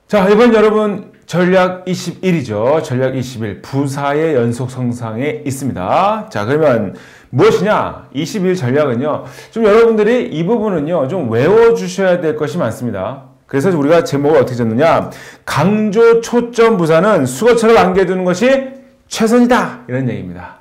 자, 이번 여러분 전략 21이죠. 전략 21 부사의 연속 성상에 있습니다. 자, 그러면 무엇이냐? 21 전략은요. 좀 여러분들이 이 부분은요. 좀 외워주셔야 될 것이 많습니다. 그래서 우리가 제목을 어떻게 줬느냐? 강조 초점 부사는 수거처럼 안겨두는 것이 최선이다. 이런 얘기입니다.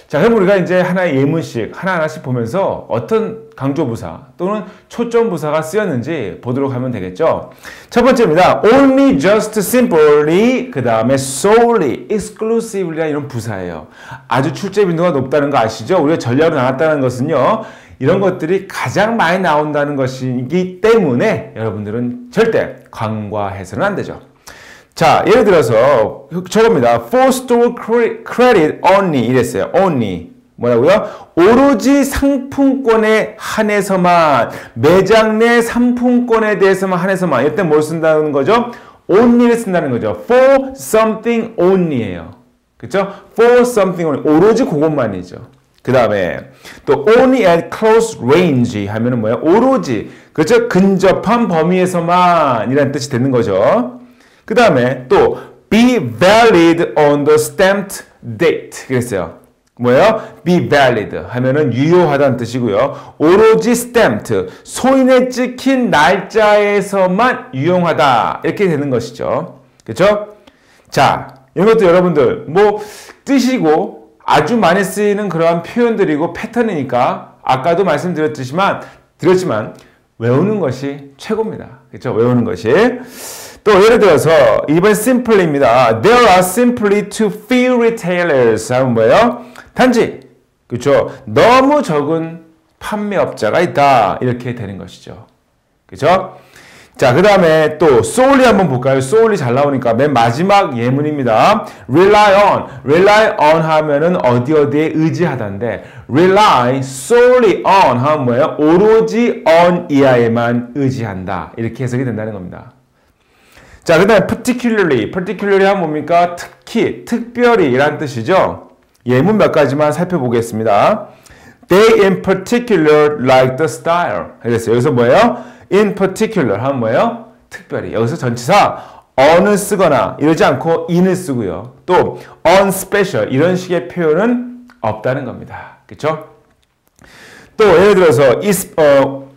자, 그럼 우리가 이제 하나의 예문씩 하나하나씩 보면서 어떤 강조부사 또는 초점부사가 쓰였는지 보도록 하면 되겠죠. 첫 번째입니다. Only, just, simply, 그 다음에 solely, exclusively 이런 부사예요. 아주 출제 빈도가 높다는 거 아시죠? 우리가 전략으로 나왔다는 것은요. 이런 것들이 가장 많이 나온다는 것이기 때문에 여러분들은 절대 간과해서는 안 되죠. 자, 예를 들어서 저겁니다. For store credit only 이랬어요. only 뭐라고요? 오로지 상품권에 한해서만, 매장 내 상품권에 대해서만 한해서만. 이때 뭘 쓴다는 거죠? only를 쓴다는 거죠. For something only예요. 그렇죠? For something only. 오로지 그것만이죠. 그 다음에 또 only at close range 하면은 뭐예요? 오로지 그렇죠? 근접한 범위에서만 이라는 뜻이 되는 거죠. 그 다음에 또 be valid on the stamped date 그랬어요. 뭐예요? be valid 하면은 유효하다는 뜻이고요. 오로지 stamped 소인에 찍힌 날짜에서만 유용하다 이렇게 되는 것이죠. 그렇죠? 자, 이런 것도 여러분들 뭐 뜻이고 아주 많이 쓰이는 그러한 표현들이고 패턴이니까 아까도 말씀드렸지만 외우는 것이 최고입니다. 그렇죠? 외우는 것이. 또 예를 들어서 이번 simply입니다. There are simply too few retailers 하면 뭐예요? 단지 그렇죠? 너무 적은 판매업자가 있다 이렇게 되는 것이죠. 그렇죠? 자, 그 다음에 또 solely 한번 볼까요? solely 잘 나오니까 맨 마지막 예문입니다. rely on 하면은 어디에 의지하다인데 rely solely on 하면 뭐예요? 오로지 on 이하에만 의지한다 이렇게 해석이 된다는 겁니다. 자, 그 다음에 particularly 하면 뭡니까? 특히, 특별히 이란 뜻이죠. 예문 몇 가지만 살펴보겠습니다. They in particular like the style. 그랬어요. 여기서 뭐예요? in particular 하면 뭐예요? 특별히. 여기서 전치사 on을 쓰거나 이러지 않고 in을 쓰고요. 또 on special 이런 식의 표현은 없다는 겁니다. 그렇죠? 또 예를 들어서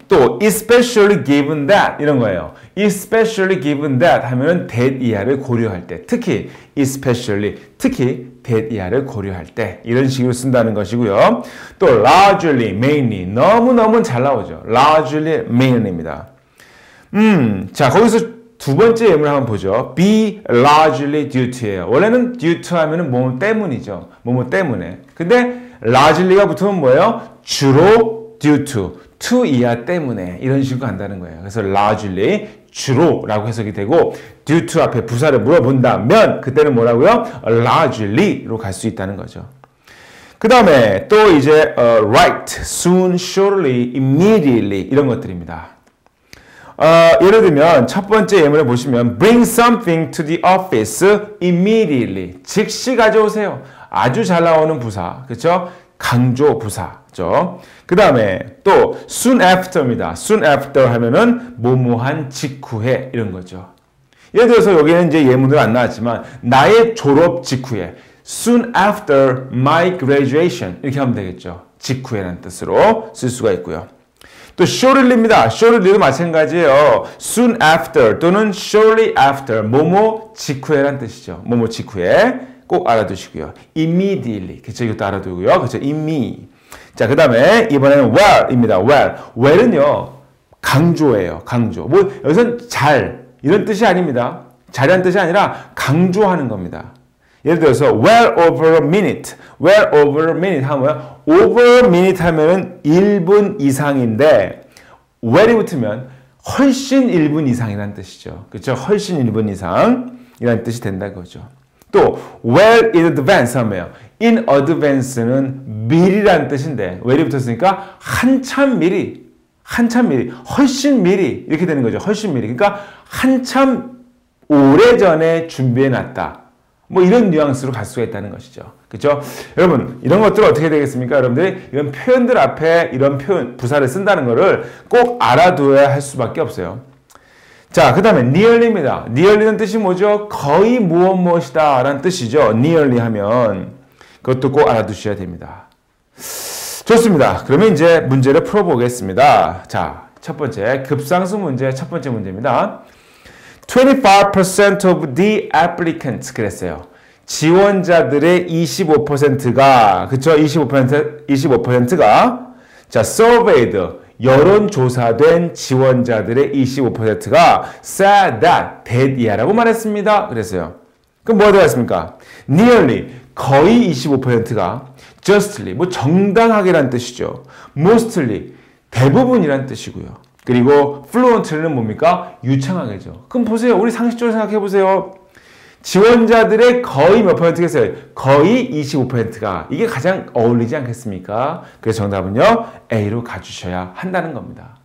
또 especially given that 이런 거예요. especially given that 하면은 that 이하를 고려할 때 특히 especially 특히 that 이하를 고려할 때 이런 식으로 쓴다는 것이고요. 또 largely, mainly 너무너무 잘 나오죠. largely, mainly입니다. 자, 거기서 두 번째 예문을 한번 보죠. be largely due to예요. 원래는 due to 하면은 뭐뭐 때문이죠. 뭐뭐 때문에. 근데 largely가 붙으면 뭐예요? 주로 due to 이하 때문에 이런 식으로 간다는 거예요. 그래서 largely 주로라고 해석이 되고 due to 앞에 부사를 물어본다면 그때는 뭐라고요? largely로 갈 수 있다는 거죠. 그 다음에 또 이제 right, soon, surely, immediately 이런 것들입니다. 예를 들면 첫 번째 예문을 보시면 bring something to the office immediately 즉시 가져오세요. 아주 잘 나오는 부사 그렇죠? 강조 부사죠. 그 다음에 또 soon after입니다. soon after 하면은 뭐뭐한 직후에 이런 거죠. 예를 들어서 여기는 이제 예문으로 안 나왔지만 나의 졸업 직후에 soon after my graduation 이렇게 하면 되겠죠. 직후에라는 뜻으로 쓸 수가 있고요. 또 shortly입니다. shortly도 마찬가지예요. soon after 또는 shortly after 뭐뭐 직후에라는 뜻이죠. 뭐뭐 직후에 꼭 알아두시고요. immediately. 그쵸? 이것도 알아두고요. 그쵸? 자, 그 다음에 이번에는 well입니다. well은요, 강조예요. 강조. 뭐, 여기선 잘, 이런 뜻이 아닙니다. 잘이라는 뜻이 아니라 강조하는 겁니다. 예를 들어서 well over a minute. well over a minute 하면 뭐야? over a minute 하면은 1분 이상인데 well이 붙으면 훨씬 1분 이상이라는 뜻이죠. 그쵸? 훨씬 1분 이상이라는 뜻이 된다는 거죠. 또 well in advance 하면 in advance는 미리라는 뜻인데 well이 붙었으니까 한참 미리 훨씬 미리 이렇게 되는 거죠. 훨씬 미리. 그러니까 한참 오래전에 준비해놨다. 뭐 이런 뉘앙스로 갈 수가 있다는 것이죠. 그렇죠? 여러분 이런 것들 어떻게 되겠습니까? 여러분들이 이런 표현들 앞에 이런 표현 부사를 쓴다는 거를 꼭 알아두어야 할 수밖에 없어요. 자, 그 다음에 nearly입니다. nearly는 뜻이 뭐죠? 거의 무엇이다 라는 뜻이죠. nearly 하면 그것도 꼭 알아두셔야 됩니다. 좋습니다. 그러면 이제 문제를 풀어보겠습니다. 자, 첫 번째 급상수 문제 첫 번째 문제입니다. 25% of the applicants 그랬어요. 지원자들의 25%가 그쵸? 25%가 자, surveyed 여론조사된 지원자들의 25%가 said that 이하라고 말했습니다. 그랬어요. 그럼 뭐가 들어갔습니까? nearly 거의 25%가 justly 뭐 정당하게란 뜻이죠. mostly 대부분이란 뜻이고요. 그리고 fluently는 뭡니까? 유창하게죠. 그럼 보세요. 우리 상식적으로 생각해 보세요. 지원자들의 거의 몇 %겠어요? 거의 25%가 이게 가장 어울리지 않겠습니까? 그래서 정답은요. A로 가주셔야 한다는 겁니다.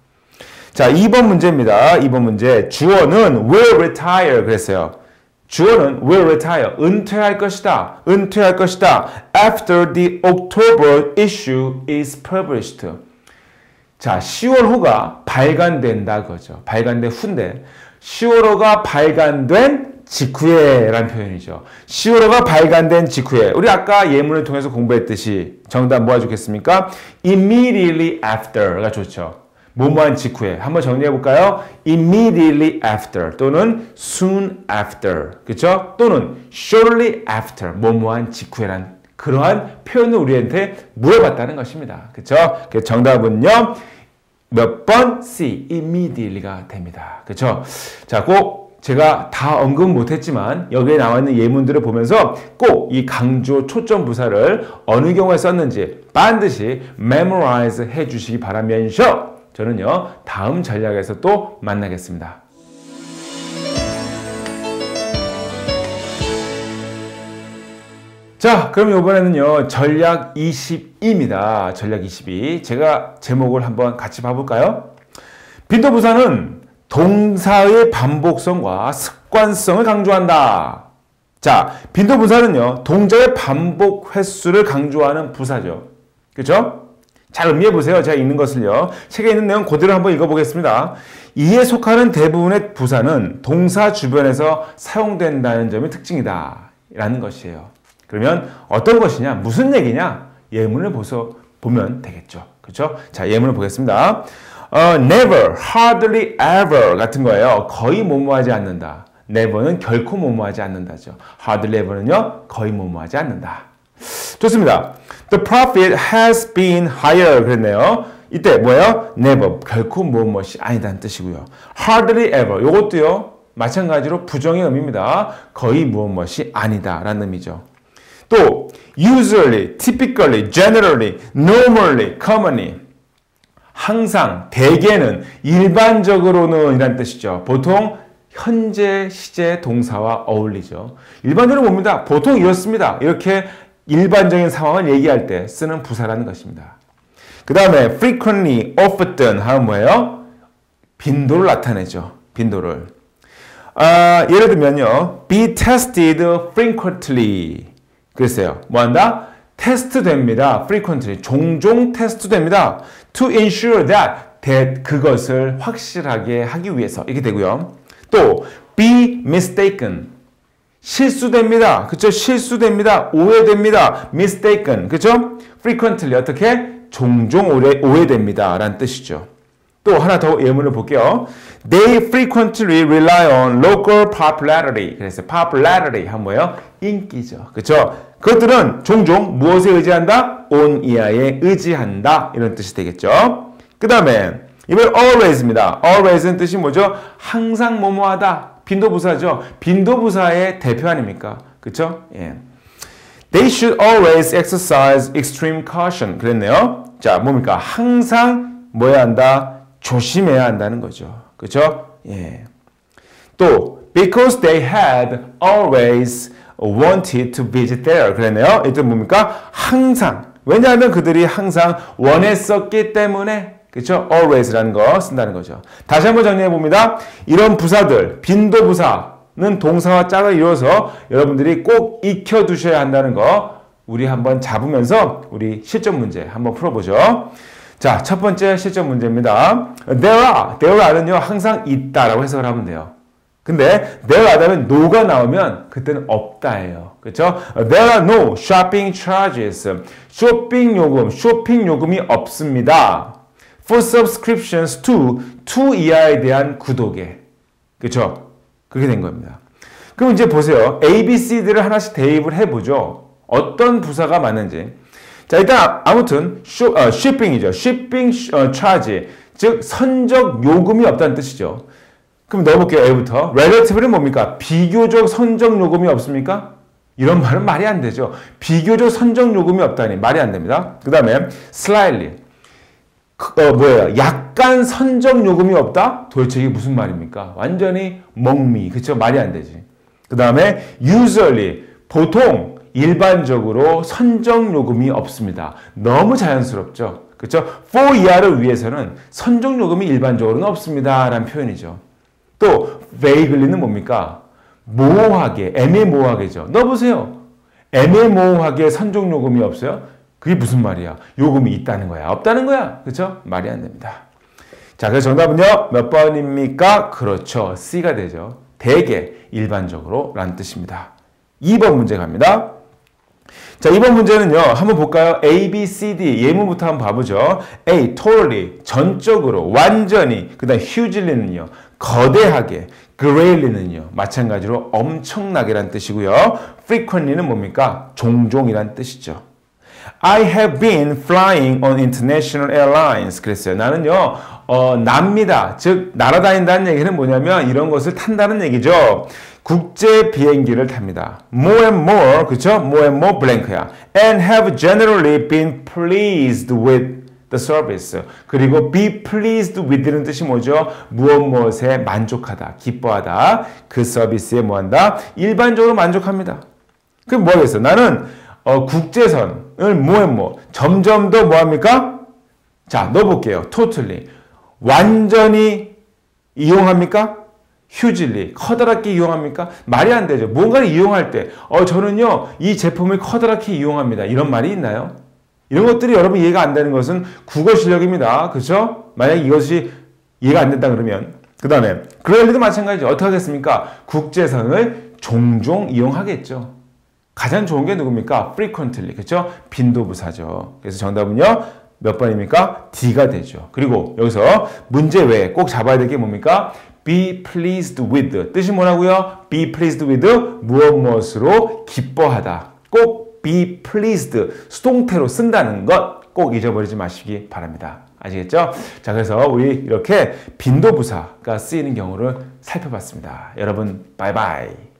자, 2번 문제입니다. 2번 문제. 주어는 will retire 그랬어요. 주어는 will retire. 은퇴할 것이다. 은퇴할 것이다. After the October issue is published. 자, 10월 호가 발간된다 그거죠. 발간된 후인데 10월호가 발간된 직후에 라는 표현이죠. 10월호가 발간된 직후에. 우리 아까 예문을 통해서 공부했듯이 정답 뭐가 좋겠습니까? Immediately after가 좋죠. 뭐뭐한 직후에. 한번 정리해 볼까요? Immediately after 또는 soon after. 그렇죠? 또는 shortly after. 뭐뭐한 직후에란 그러한 표현을 우리한테 물어봤다는 것입니다. 그렇죠? 그래서 정답은요. 몇 번? C. Immediately가 됩니다. 그렇죠? 자, 꼭 제가 다 언급 못했지만 여기에 나와 있는 예문들을 보면서 꼭 이 강조 초점 부사를 어느 경우에 썼는지 반드시 memorize 해주시기 바라면서 저는요 다음 전략에서 또 만나겠습니다. 자, 그럼 이번에는요 전략 22입니다. 전략 22 제가 제목을 한번 같이 봐볼까요? 빈도부사는 동사의 반복성과 습관성을 강조한다. 자, 빈도부사는요 동작의 반복 횟수를 강조하는 부사죠. 그렇죠? 잘 음미해 보세요. 제가 읽는 것을요. 책에 있는 내용 그대로 한번 읽어보겠습니다. 이에 속하는 대부분의 부사는 동사 주변에서 사용된다는 점이 특징이다. 라는 것이에요. 그러면 어떤 것이냐? 무슨 얘기냐? 예문을 보면 되겠죠. 그렇죠? 자, 예문을 보겠습니다. never, hardly ever 같은 거예요. 거의 뭐뭐하지 않는다. never는 결코 뭐뭐하지 않는다죠. hardly ever는요, 거의 뭐뭐하지 않는다. 좋습니다. The profit has been higher 그랬네요. 이때 뭐예요? never, 결코 무엇이 아니다는 뜻이고요. hardly ever, 이것도요, 마찬가지로 부정의 의미입니다. 거의 무엇이 아니다라는 의미죠. 또 usually, typically, generally, normally, commonly 항상, 대개는, 일반적으로는 이란 뜻이죠. 보통 현재 시제 동사와 어울리죠. 일반적으로 뭡니다. 보통 이렇습니다. 이렇게 일반적인 상황을 얘기할 때 쓰는 부사라는 것입니다. 그 다음에 frequently, often 하면 뭐예요? 빈도를 나타내죠. 빈도를. 예를 들면요. be tested frequently. 그랬어요. 뭐 한다? 테스트 됩니다. frequently. 종종 테스트 됩니다. to ensure that 그것을 확실하게 하기 위해서. 이렇게 되고요. 또 be mistaken. 실수됩니다. 그쵸? 실수됩니다. 오해됩니다. mistaken. 그쵸? frequently. 어떻게? 종종 오해됩니다. 라는 뜻이죠. 또 하나 더 예문을 볼게요. They frequently rely on local popularity. 그래서 popularity 하면 뭐예요? 인기죠. 그쵸? 그것들은 종종 무엇에 의지한다? on 이하에 의지한다. 이런 뜻이 되겠죠. 그 다음에 이번 always입니다. always는 뜻이 뭐죠? 항상 뭐뭐하다. 빈도부사죠. 빈도부사의 대표 아닙니까? 그쵸? 예. They should always exercise extreme caution. 그랬네요. 자, 뭡니까? 항상 뭐야 한다? 조심해야 한다는 거죠. 그쵸? 예. 또 because they had always wanted to visit there. 그랬네요. 이때 뭡니까? 항상. 왜냐하면 그들이 항상 원했었기 때문에 그렇죠? always라는 거 쓴다는 거죠. 다시 한번 정리해 봅니다. 이런 부사들, 빈도부사는 동사와 짝을 이루어서 여러분들이 꼭 익혀두셔야 한다는 거 우리 한번 잡으면서 우리 실전 문제 한번 풀어보죠. 자, 첫 번째 실전 문제입니다. there are는요, 항상 있다라고 해석을 하면 돼요. 근데 there are는 no가 나오면 그때는 없다예요. 그렇죠? There are no shopping charges. 쇼핑 요금이 없습니다. For subscriptions to 이하에 대한 구독에. 그렇죠? 그렇게 된 겁니다. 그럼 이제 보세요. A, B, C, D를 하나씩 대입을 해보죠. 어떤 부사가 맞는지. 자, 일단 아무튼 shipping이죠. shipping charge, 즉 선적 요금이 없다는 뜻이죠. 그럼 넣어볼게요. A부터. relative는 뭡니까? 비교적 선적 요금이 없습니까? 이런 말은 말이 안 되죠. 비교적 선적 요금이 없다니 말이 안 됩니다. 그 다음에 slightly, 뭐예요? 약간 선적 요금이 없다? 도대체 이게 무슨 말입니까? 완전히 멍미, 그쵸? 말이 안 되지. 그 다음에 usually, 보통 일반적으로 선적 요금이 없습니다. 너무 자연스럽죠. 그렇죠? for 이하를 위해서는 선적 요금이 일반적으로는 없습니다. 라는 표현이죠. 또 vaguely는 뭡니까? 모호하게, 애매모호하게죠. 넣어보세요. 애매모호하게 선적 요금이 없어요? 그게 무슨 말이야? 요금이 있다는 거야? 없다는 거야? 그렇죠? 말이 안 됩니다. 자, 그래서 정답은요. 몇 번입니까? 그렇죠. C가 되죠. 대개, 일반적으로 라는 뜻입니다. 2번 문제 갑니다. 자, 이번 문제는요. 한번 볼까요? A, B, C, D 예문부터 한번 봐보죠. A, totally, 전적으로, 완전히. 그 다음 hugely는요. 거대하게. greatly는요. 마찬가지로 엄청나게란 뜻이고요. frequently는 뭡니까? 종종이란 뜻이죠. I have been flying on international airlines. 그랬어요. 나는요. 납니다. 즉 날아다닌다는 얘기는 뭐냐면 이런 것을 탄다는 얘기죠. 국제 비행기를 탑니다. More and more, 그쵸? More and more blank야. And have generally been pleased with the service. 그리고 be pleased with는 뜻이 뭐죠? 무엇에 만족하다, 기뻐하다. 그 서비스에 뭐한다? 일반적으로 만족합니다. 그럼 뭐 하겠어? 나는 국제선을 more and more, 점점 더 뭐합니까? 자, 넣어볼게요. totally. 완전히 이용합니까? hugely, 커다랗게 이용합니까? 말이 안 되죠. 뭔가를 이용할 때, 저는요, 이 제품을 커다랗게 이용합니다. 이런 말이 있나요? 이런 것들이 여러분 이해가 안 되는 것은 국어 실력입니다. 그렇죠? 만약 이것이 이해가 안 된다 그러면. 그 다음에, greatly도 마찬가지죠. 어떻게 하겠습니까? 국제선을 종종 이용하겠죠. 가장 좋은 게 누굽니까? frequently, 그렇죠? 빈도부사죠. 그래서 정답은요, 몇 번입니까? D가 되죠. 그리고 여기서 문제 외에 꼭 잡아야 될 게 뭡니까? be pleased with. 뜻이 뭐라고요? be pleased with 무엇으로 기뻐하다. 꼭 be pleased 수동태로 쓴다는 것 꼭 잊어버리지 마시기 바랍니다. 아시겠죠? 자, 그래서 우리 이렇게 빈도부사가 쓰이는 경우를 살펴봤습니다. 여러분, 바이바이.